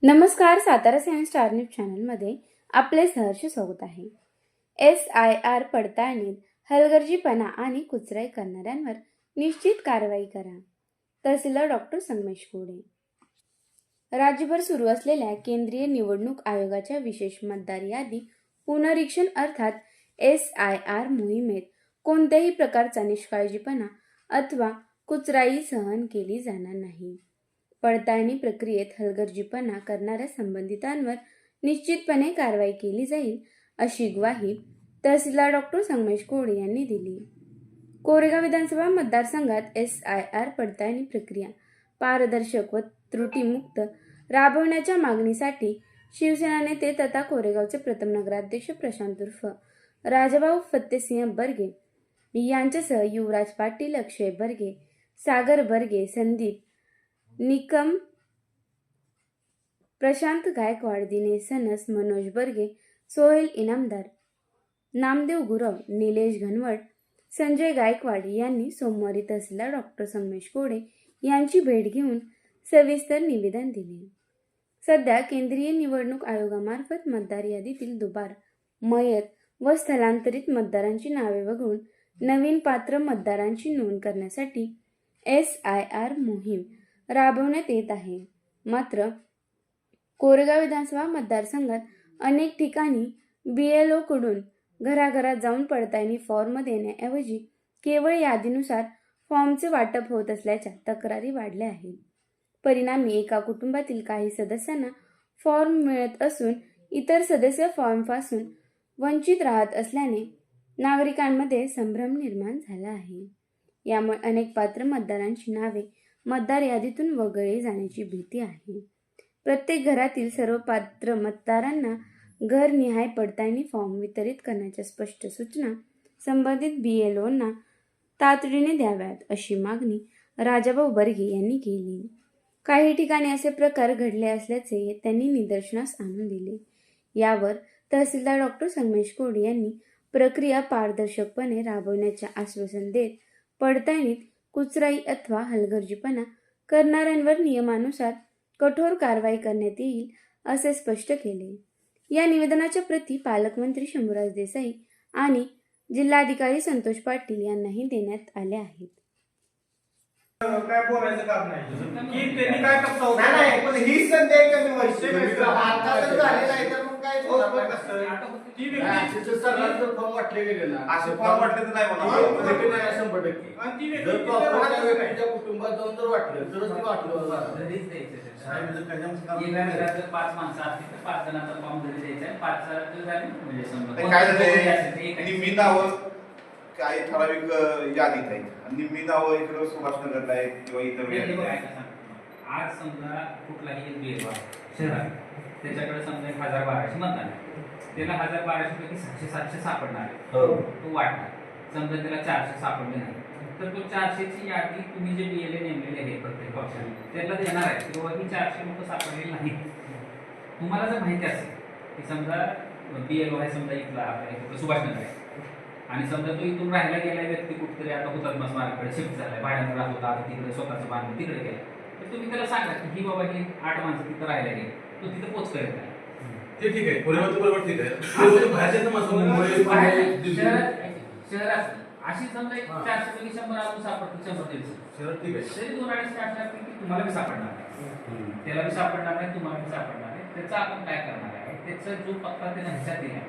नमस्कार. Satara science star news चॅनलमध्ये आपले सहर्ष स्वागत आहे. SIR पडताळणीत हलगर्जीपणा आणि कुचराई करणाऱ्यांवर निश्चित कारवाई करा. तहसीलदार डॉक्टर संगमेश कोडे. राज्यभर सुरू असलेल्या केंद्रीय निवडणूक आयोगाच्या विशेष मतदार यादी पुनरीक्षण अर्थात SIR मोहिमेत कोणत्याही प्रकारचा निष्काळजीपणा अथवा कुचराई सहन केली जाणार नाही. पडताळणी प्रक्रियेत हलगर्जीपणा करणाऱ्या संबंधितांवर निश्चितपणे कारवाई केली जाईल, अशी ग्वाही तहसीलदार डॉक्टर संगमेश कोडे यांनी दिली. कोरेगाव विधानसभा मतदारसंघात SIR पडताळणी प्रक्रिया पारदर्शक व त्रुटीमुक्त राबवण्याच्या मागणीसाठी शिवसेना नेते तथा कोरेगावचे प्रथम नगराध्यक्ष प्रशांत उर्फ राजाभाऊ फत्तेसिंह बर्गे यांच्यासह युवराज पाटील, अक्षय बर्गे, सागर बर्गे, संदीप निकम, प्रशांत गायकवाड, दिनेश सनस, मनोज बर्गे, सोहेल इनामदार, नामदेव गुरव, निलेश घनवट, संजय गायकवाड यांनी सोमवारी तहसीलदार डॉक्टर संगमेश कोडे यांची भेट घेऊन सविस्तर निवेदन दिले. सध्या केंद्रीय निवडणूक आयोगामार्फत मतदार यादीतील दुबार, मयत व स्थलांतरित मतदारांची नावे वगळून नवीन पात्र मतदारांची नोंद करण्यासाठी SIR मोहीम राबवण्यात येत आहे. मात्र कोरेगाव विधानसभा मतदारसंघात अनेक ठिकाणी BLO कडून घराघरात जाऊन पडताळणी फॉर्म देण्याऐवजी केवळ यादीनुसार फॉर्मचे वाटप होत असल्याच्या तक्रारी वाढल्या आहेत. परिणामी एका कुटुंबातील काही सदस्यांना फॉर्म मिळत असून इतर सदस्य फॉर्मपासून वंचित राहत असल्याने नागरिकांमध्ये संभ्रम निर्माण झाला आहे. यामुळे अनेक पात्र मतदारांची नावे मतदार यादीतून वगळली जाण्याची भीती आहे. प्रत्येक घरातील सर्व पात्र मतदारांना घरनिहाय पडताळणी फॉर्म वितरित करण्याच्या स्पष्ट सूचना संबंधित BLOंना तातडीने द्याव्यात, अशी मागणी राजाभाऊ बर्गे यांनी केली. काही ठिकाणी असे प्रकार घडले असल्याचे त्यांनी निदर्शनास आणून दिले. यावर तहसीलदार डॉक्टर संगमेश कोडे यांनी प्रक्रिया पारदर्शकपणे राबवण्याचे आश्वासन देत पडताळणीत कुचराई अथवा हलगर्जीपणा करणाऱ्यांवर नियमानुसार कठोर कारवाई करण्यात येईल, असे स्पष्ट केले. या निवेदनाच्या प्रती पालकमंत्री शंभूराज देसाई आणि जिल्हाधिकारी संतोष पाटील यांनाही देण्यात आल्या आहेत. काय बोलायचं काम नाही की त्यांनी काय करतो नाही पण ही संधी कमी वर्ष आता जर झाली नाही तर मग काय होणार कसं ती व्यक्ती सरकारचं फॉर्म वाटले गेले ना असे फॉर्म वाटले तर नाही म्हणा ते नाही 100% आणि ती व्यक्ती जर प्रॉपर कुटुंबात जाऊन जर वाटलं तरच ते वाटलं घरीच द्यायचं साहेब जर कशामध्ये 5 माणसं असतील तर 5 जणांचा फॉर्म घरी द्यायचा आहे 5 जण झाले म्हणजे समजा काय झालं निम्मी नाव काही ठराविक यादीत आहे आणि मी नाव इकडे सुभाषनगरला आहे किंवा इतर आज समजा कुठलाही BLO शहरात त्याच्याकडे समजा 1012 मतदान त्याला 1012 पैकी 700 सापडणार आहे तो वाटणार. समजा त्याला 400 सापडले नाही तर तो 400 ची यादी तुम्ही जे BLO नेमलेले आहे प्रत्येक पक्षाने त्याला देणार आहे किंवा ही 400 लोक सापडलेली नाही. तुम्हाला जर माहिती असेल की समजा BLO आहे समजा इथला आपल्या सुभाषनगर आहे आणि समजा तो इथून राहायला गेला व्यक्ती कुठेतरी आता हुतात्मा स्मारकाकडे शिफ्ट झालाय, भाड्यानं राहत होता, आता तिकडे स्वतःचं बांधलं तिकडे गेला तर तुम्ही त्याला सांगा की ही बाबा ही 8 माणसं तिथं राहायला गेली तो तिथं पोच करत नाही. ते ठीक आहे बरोबर ठीक आहे शहरात अशी समजा 400 पैकी 100 आपण सापडतो 100 शहरात ठीक आहे तरी 2-2.5 तास तुम्हाला बी सापडणार नाही, त्याला बी सापडणार नाही, तुम्हाला बी सापडणार नाही. त्याचा आपण काय करणार आहे त्याचा जो पत्ता त्याने ह्याच्यात दिला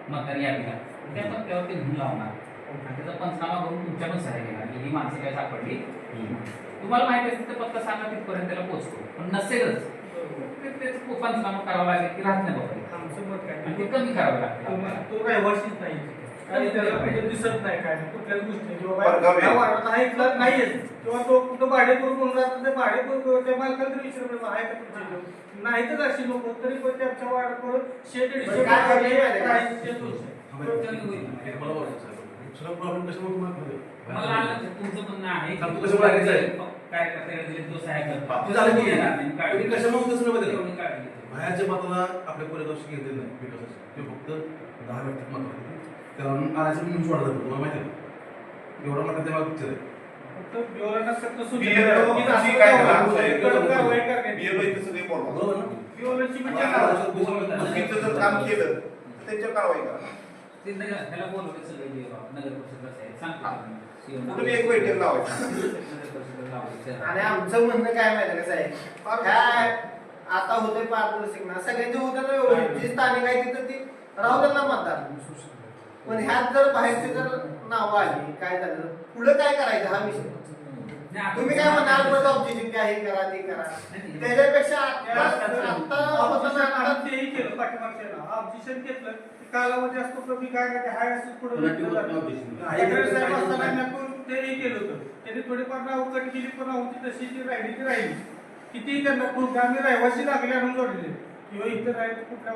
मतदार यादीला त्या पत्त्यावर ते लिहून लावणार आणि त्याचा पंचनामा करून तुमच्या पण सहाय्य घेणार की ही माणसं काय सापडली. तुम्हाला माहिती असेल तर पत्ता सांगा तिथपर्यंत त्याला पोहोचतो, पण नसेलच त्याचं पंचनामा करावा लागेल की राहत नाही बाबा ते कमी करावं लागतं. तो रहिवाशीच नाही आणि त्याला दिसत नाही काय कुठल्याच गोष्टी किंवा ऐकलं नाहीये किंवा तो कुठं भाडेकरू म्हणून राहतो ते भाडेकरू त्या मालकाला तरी विचारलं आहे का तुमचे नाही तर अशी लोक तरी पण त्यांच्या वाढ शेत तुमचं म्हणणं आहे काय बाहेरच्या मताला आपल्या कोरेगावशी घेतले नाही विकासाचे ते फक्त 10 व्यक्ती मत त्याला आणायचं म्हणून सोडलं जातं. तुम्हाला माहिती आहे एवढा मत तेव्हा पिक्चर आहे फक्त बिओला नसतं सगळे पिओनची म्हणजे चुकीचं जर काम केलं तर त्यांच्यावर कारवाई करा. त्याला बोलवलं सगळे नगर परिषद सांगतो कुठून एक बैठक लावायची. नगर परिषद लावायचं. आणि आमचं म्हणणं काय माहिती कसं आहे काय आता होते पारदर्शक ना सगळ्यांचे होतं ना व्यवस्थित. जे स्थानिक आहे तिथं ती राहू त्यांना मतदार. पण ह्यात जर बाहेरचे जर नावं आली काय झालं पुढे काय करायचं हा विषय. तुम्ही काय म्हणाल परत ऑब्जेक्शन काय हे करा ते करा त्याच्यापेक्षा आता तेही केलं पाठीमागच्या ऑब्जेक्शन घेतलं कालावधी असतो कमी काय काय हाय असं पुढे तेही केलं होतं. त्यांनी थोडीफार नाव कट केली पण होती तशी ती राहिली किती त्यांना खूप आम्ही रहिवासी लागले आणून जोडले किंवा इथं राहिले कुठल्या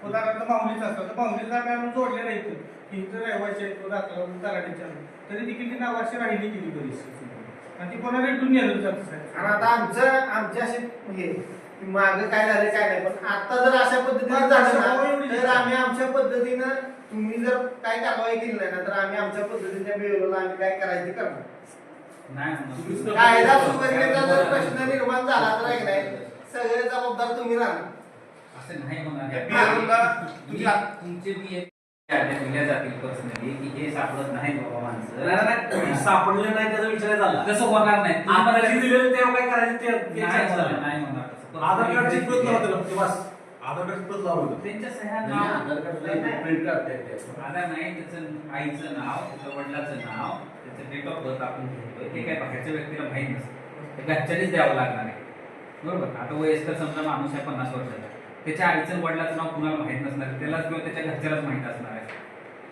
उदाहरणार्थ माहुलीच असतात तर माहुलीचा आम्ही आणून जोडले नाही की इथं रहिवासी आहे तो दाखला तलाठीच्या तरी देखील ती नाव अशी राहिली गेली बरीचशी आणि ती कोणाला रिटून नेलं जातं. आणि आता आमचे असे हे मागं काय झालं काय नाही पण आता जर अशा पद्धतीने झालं ना तर आम्ही आमच्या पद्धतीनं तुम्ही जर काय कारवाई केली नाही ना तर आम्ही आमच्या पद्धतीने वेळेला आम्ही काय करायचं ते करणार. कायदा सुव्यवस्थेचा जर प्रश्न निर्माण झाला तर आहे नाही सगळे जबाबदार तुम्ही राहणार. असं नाही होणार. तुमचे बी दिल्या जातील पर्सनली की हे सापडत नाही बाबा माणसं सापडले नाही त्याचा विचार झाला तसं होणार नाही. आम्हाला जे दिलेलं तेव्हा काय करायचं ते नाही होणार तसं. आधार कार्डची प्रत लावा त्याला बस. आधार कार्डची प्रत लावा. त्यांच्या सह्या नाव आधार नाही त्याचं आईचं नाव त्याचं वडिलाचं नाव त्याचं डेट ऑफ बर्थ आपण घेतोय हे काय बाहेरच्या व्यक्तीला माहीत नसतं ते घरच्यानेच द्यावं लागणार आहे बरोबर. आता वयस्कर समजा माणूस आहे 50 वर्षाचा त्याच्या आईचं वडिलाचं नाव कुणाला माहित नसणार त्यालाच किंवा त्याच्या घरच्यालाच माहित असणार आहे.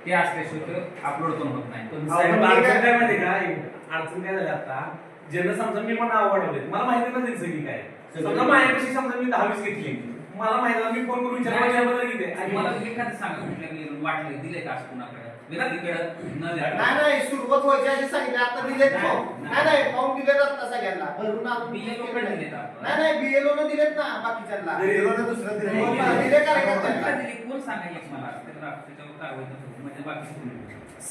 ते असल्याशिवाय अपलोड पण होत नाही. अडचण काय माहिती का अडचण काय झाली आता ज्यांना समजा मी पण आवडले मला माहिती नाही सगळी काय समजा माझ्यापेक्षा समजा मी 10-20 घेतली मला माहिती मी फोन करून विचारल्याबद्दल किती आणि मला एखादं सांगा कुठल्या वाटले दिले का असं कुणाकडे व्यक्तीकडे न द्या. नाही सुरुवात व्हायची आधी सांगितलं आता दिलेत फॉर्म नाही फॉर्म दिलेत आता सगळ्यांना भरून आणून BLO कडे दिलेत आपण. नाही BLO न दिलेत ना बाकीच्यांना दुसरं दिले कार्यकर्त्यांना दिले कोण सांगा एक मला त्याच्यावर कारवाई करू म्हणजे बाकी कोणी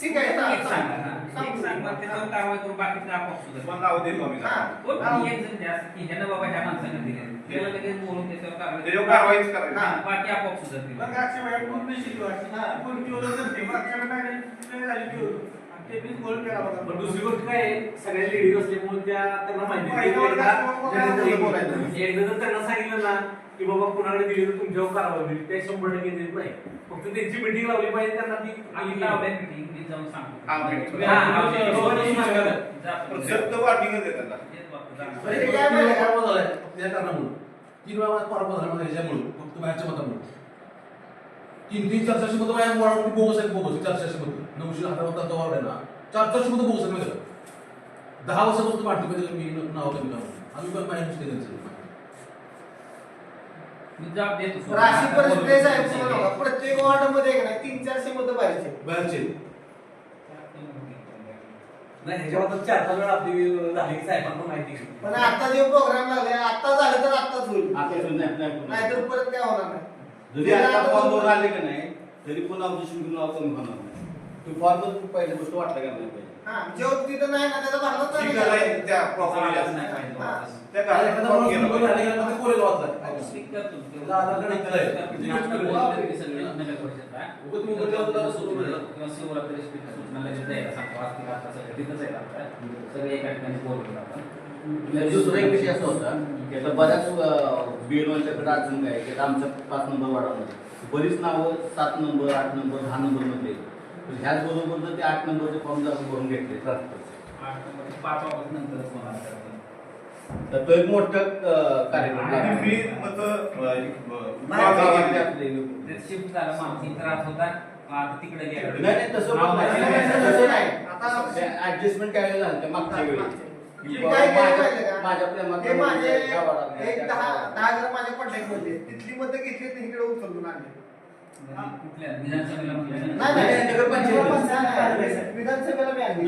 ठीक आहे एक सांगा एक सांगा त्याच्यावर कारवाई करू बाकीचं आपोआप सुद्धा पण नाव देतो आम्ही. कोण एक जण द्या की ह्यानं बाबा ह्या माणसानं दिले त्याला लगेच बोलून त्याच्यावर त्याच्यावर कारवाई कारवाईच करायची. बाकी आपोआप सुद्धा दिले. बघ अक्षय भाई पूर्ण शिकवायची पण पिओलो तर ते मागच्या वेळेला झाली पिओलो आणि ते बी गोल केला पण होता. दुसरी गोष्ट काय आहे, सगळ्या लेडीज असल्यामुळे त्यांना माहिती पहिल्या वर्गात एकदा जर त्यांना सांगितलं ना की बाबा कुणाकडे दिली तर तुमच्यावर कारवाई होईल ते 100% देत नाही. फक्त त्यांची मिटिंग लावली पाहिजे त्यांना ती आम्ही लावलंय meeting, मी जाऊन सांगतो. हा, meeting. शब्द वाटणीच आहे त्यांना. हेच वाटतं, जाणार. म्हणजे काय माहिती का? पराभव झालाय त्या कारणामुळे 3 वेळा पराभव झाला म्हणजे ह्याच्यामुळे फक्त बाहेरच्या मतामुळे 3-3 400 मतं बाहेर वाढवून बोगस आहेत बोगस 400 मतं 900,000 मतांचा वाढ आहे ना 400 मतं बोगस आहेत 10 वर्षापासून पार्टीमध्ये मी नाव कमी लावलं आम्ही पण माहिती नसते त्यांचं मी जबाब देतो. तर अशी परिस्थिती आहे साहेब तुम्हाला बघा, प्रत्येक वॉर्ड मध्ये आहे ना 300-400 मतं बाहेरचे बाहेरचे नाही ह्याच्याबद्दल 4-5 वेळा आपली झाली की साहेबांना माहिती घेतली. पण आता जे प्रोग्राम लागले आता झालं तर आताच होईल नाहीतर परत काय होणार नाही. जरी आता फॉर्मवर आले का नाही तरी पण ऑब्जेक्शन नाव कमी होणार नाही. तो फॉर्म पहिली गोष्ट वाटलं का नाही पाहिजे. हा जेव्हा तिथं नाही ना त्याचा भरलाच जी नाही करायची गेला. त्या property जास्त असतात. नाही पाहिजे हा. वापस. त्या एखादा कारणात माणूस केलं मुंबईला पाहिजे. आला की मग कोरेगाव वाचलाय. स्टिक करतो. त्याला आधार कार्ड इथलं आहे. तुम्ही आता बोलले तरी सगळे नगर परिषदला. उगाच मुंबईला जाऊन सूचना किंवा शिवला तरी सूचना लगेच द्यायला सांगतो. आज तिला आता सगळे तिथंच आहेत आता. सगळे एका ठिकाणी बोलवतो आपण. दुसरा एक विषय असा होता की आता बऱ्याच BLOच्याकडे अडचण काय की आता आमच्या 5 नंबर वार्डामध्ये बरीच नावं 7 नंबर 8 नंबर 10 नंबर मध्ये ह्याच बरोबर जर ते 8 नंबरचे फॉर्म जर भरून घेतले तर 5 ऑगस्ट नंतरच होणार आहे. तर तो एक मोठा कार्यक्रम आणि आहे. मी मतं गावातले आपले ते शिफ्ट झालं माणूस इथं राहत होता आता तिकडे गेला. नाही तसं पण नाही, नाही. तसं नाही. आता ऍडजस्टमेंट काय झालं त्या मागच्या वेळी जे काय केलं माहिती का? माझ्या प्रेमात हे माझे या वार्डात एक 10 घर माझ्या कॉन्टॅक्ट मध्ये तिथली मतं घेतली तर इकडे उचलून आणली. कुठल्या विधानसभेला नाही नाही, नाही नगरपंचायत. विधानसभेला मी आणली.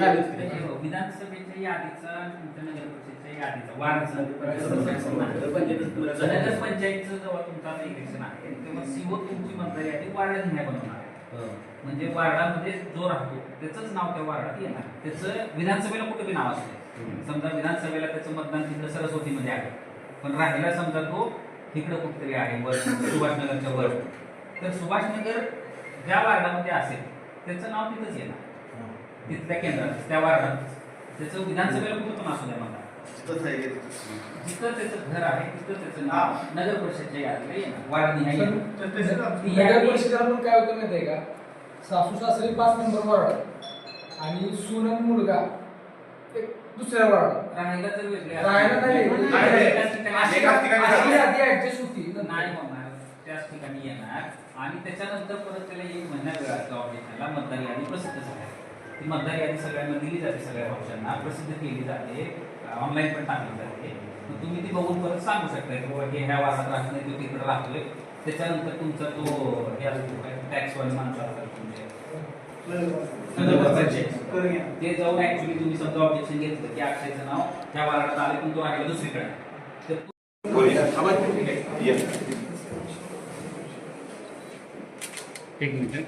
विधानसभेच्या यादीचा आणि तुमच्या नगर परिषदेच्या यादीचा वाढचा नगरपंचायत नगरपंचायतचं जेव्हा तुमचं आता इलेक्शन आहे तेव्हा सीओ तुमची मतदार यादी वार्डात नाही बनवणार आहे. म्हणजे वार्डामध्ये जो राहतो त्याचंच नाव त्या वार्डात येणार. त्याचं विधानसभेला कुठे बी नाव असते. समजा विधानसभेला त्याचं मतदान तिकडे सरस्वतीमध्ये आहे पण राहिला समजा तो तिकडं कुठतरी आहे वर सुभाषनगरच्या वर, तर सुभाषनगर ज्या वार्डामध्ये असेल त्याचं नाव तिथंच येणार, तिथल्या केंद्रात त्या वार्डात. त्याचं विधानसभेला कुठं पण असू द्या मला, जिथं त्याचं घर आहे तिथं त्याचं नाव नगर परिषदच्या यादीला येणार, वार्डनिहाय येणार. नगर परिषदेला पण काय होतं माहिती आहे का, सासू सासरे 5 नंबर वार्ड आणि सून आणि मुलगा एक दुसऱ्या वार्ड. राहायला तर वेगळे असतील. राहायला नाही वेगळे. एकाच ठिकाणी अशी यादी ऍडजस्ट होती. नाही होणार, त्याच ठिकाणी येणार. आणि त्याच्यानंतर परत त्याला 1 महिना वेळ असतो ऑब्जेक्शनला. मतदार यादी प्रसिद्ध झाली, ती मतदार यादी सगळ्यांना दिली जाते, सगळ्या पक्षांना प्रसिद्ध केली जाते, ऑनलाईन पण टाकली जाते. मग तुम्ही ती बघून परत सांगू शकता की बाबा हे ह्या वार्डात राहत नाही, तो तिकडे राहतोय. त्याच्यानंतर तुमचा तो हे असतो टॅक्सवाले माणसं असतात तुमचे ते जाऊन ऍक्च्युली तुम्ही समजा ऑब्जेक्शन घेतलं की अक्षयचं नाव ह्या वार्डात आले पण तो राहिला दुसरीकडे, तर एक मिनिट.